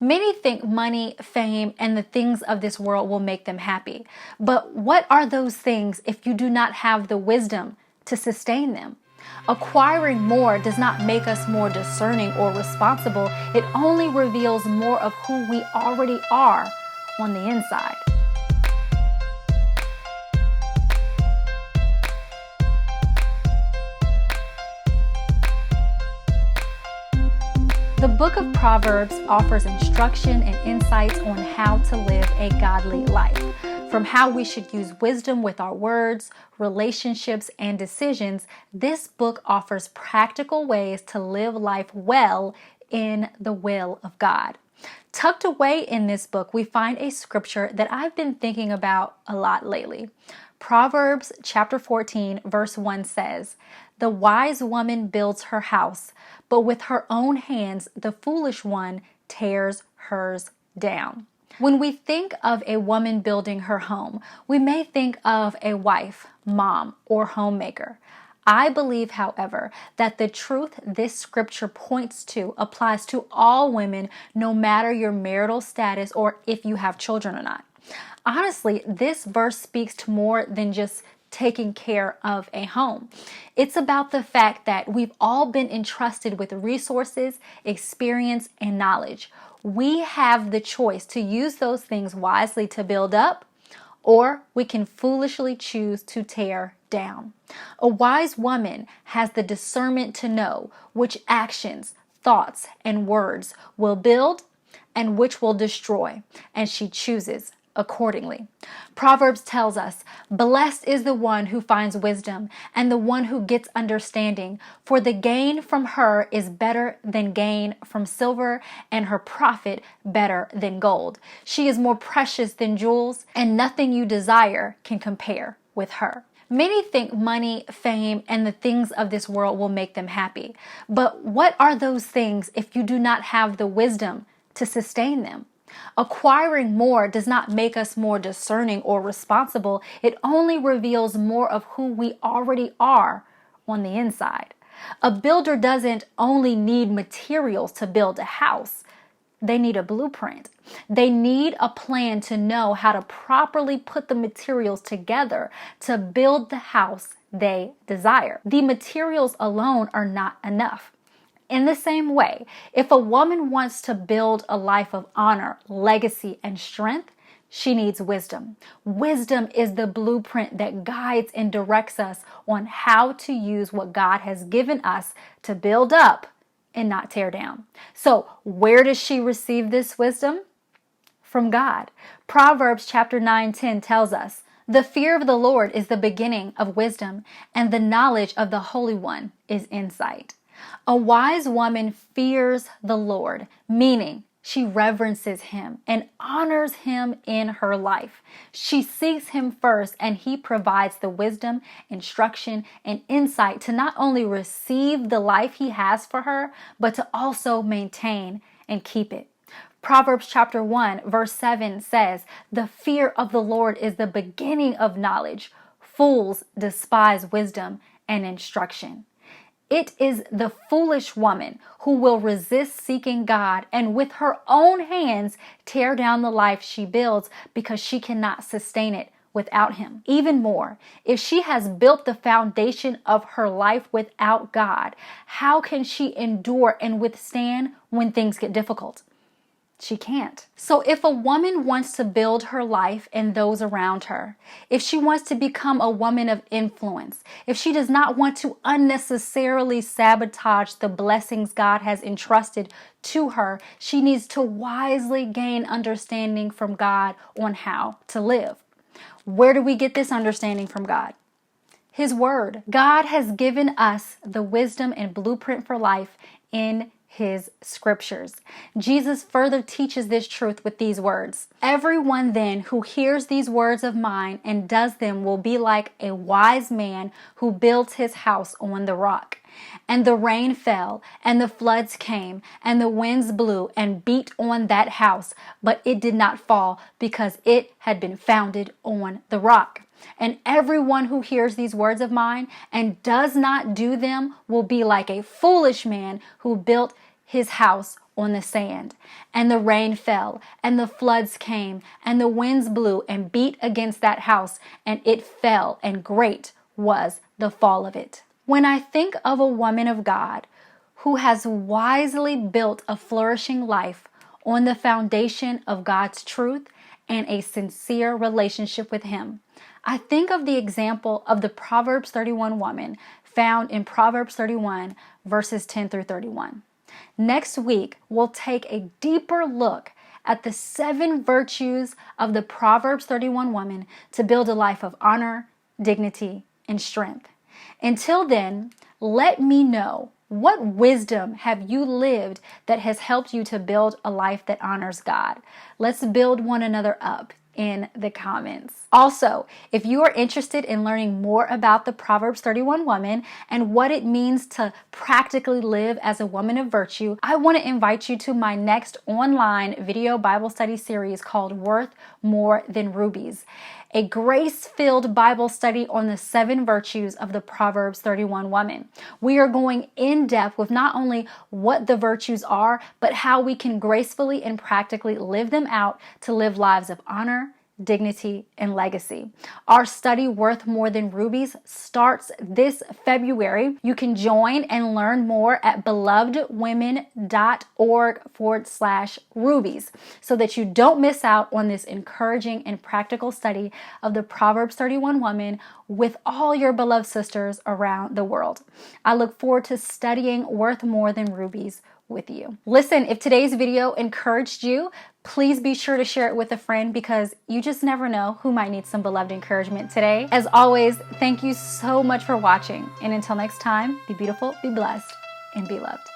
Many think money, fame, and the things of this world will make them happy. But what are those things if you do not have the wisdom to sustain them? Acquiring more does not make us more discerning or responsible. It only reveals more of who we already are on the inside. The book of Proverbs offers instruction and insights on how to live a godly life. From how we should use wisdom with our words, relationships, and decisions, this book offers practical ways to live life well in the will of God. Tucked away in this book, we find a scripture that I've been thinking about a lot lately. Proverbs chapter 14, verse 1 says, "The wise woman builds her house, but with her own hands the foolish one tears hers down." When we think of a woman building her home, we may think of a wife, mom, or homemaker. I believe, however, that the truth this scripture points to applies to all women, no matter your marital status or if you have children or not. Honestly, this verse speaks to more than just taking care of a home. It's about the fact that we've all been entrusted with resources, experience, and knowledge. We have the choice to use those things wisely to build up, or we can foolishly choose to tear down. A wise woman has the discernment to know which actions, thoughts, and words will build and which will destroy, and she chooses accordingly. Proverbs tells us, "Blessed is the one who finds wisdom and the one who gets understanding, for the gain from her is better than gain from silver, and her profit better than gold. She is more precious than jewels, and nothing you desire can compare with her." Many think money, fame, and the things of this world will make them happy. But what are those things if you do not have the wisdom to sustain them? Acquiring more does not make us more discerning or responsible. It only reveals more of who we already are on the inside. A builder doesn't only need materials to build a house. They need a blueprint. They need a plan to know how to properly put the materials together to build the house they desire. The materials alone are not enough. In the same way, if a woman wants to build a life of honor, legacy, and strength, she needs wisdom. Wisdom is the blueprint that guides and directs us on how to use what God has given us to build up and not tear down. So, where does she receive this wisdom? From God. Proverbs chapter 9:10 tells us, "The fear of the Lord is the beginning of wisdom, and the knowledge of the Holy One is insight." A wise woman fears the Lord, meaning she reverences him and honors him in her life. She seeks him first, and he provides the wisdom, instruction, and insight to not only receive the life he has for her, but to also maintain and keep it. Proverbs chapter 1, verse 7 says, "The fear of the Lord is the beginning of knowledge. Fools despise wisdom and instruction." It is the foolish woman who will resist seeking God and with her own hands tear down the life she builds because she cannot sustain it without him. Even more, if she has built the foundation of her life without God, how can she endure and withstand when things get difficult? She can't. So if a woman wants to build her life and those around her, if she wants to become a woman of influence, if she does not want to unnecessarily sabotage the blessings God has entrusted to her, she needs to wisely gain understanding from God on how to live. Where do we get this understanding from God? His word. God has given us the wisdom and blueprint for life in his scriptures. Jesus further teaches this truth with these words. "Everyone then who hears these words of mine and does them will be like a wise man who builds his house on the rock. And the rain fell, and the floods came, and the winds blew and beat on that house, but it did not fall because it had been founded on the rock. And everyone who hears these words of mine and does not do them will be like a foolish man who built his house on the sand. And the rain fell, and the floods came, and the winds blew and beat against that house, and it fell, and great was the fall of it. When I think of a woman of God who has wisely built a flourishing life on the foundation of God's truth and a sincere relationship with Him, I think of the example of the Proverbs 31 woman found in Proverbs 31 verses 10 through 31. Next week, we'll take a deeper look at the 7 virtues of the Proverbs 31 woman to build a life of honor, dignity, and strength. Until then, let me know, what wisdom have you lived that has helped you to build a life that honors God? Let's build one another up in the comments. Also, if you are interested in learning more about the Proverbs 31 woman and what it means to practically live as a woman of virtue, I want to invite you to my next online video Bible study series called Worth More Than Rubies, a grace-filled Bible study on the 7 virtues of the Proverbs 31 woman. We are going in depth with not only what the virtues are, but how we can gracefully and practically live them out to live lives of honor, dignity, and legacy. Our study, Worth More Than Rubies, starts this February. You can join and learn more at belovedwomen.org/rubies so that you don't miss out on this encouraging and practical study of the Proverbs 31 woman with all your beloved sisters around the world. I look forward to studying Worth More Than Rubies with you. Listen, if today's video encouraged you, please be sure to share it with a friend, because you just never know who might need some beloved encouragement today. As always, thank you so much for watching. And until next time, be beautiful, be blessed, and be loved.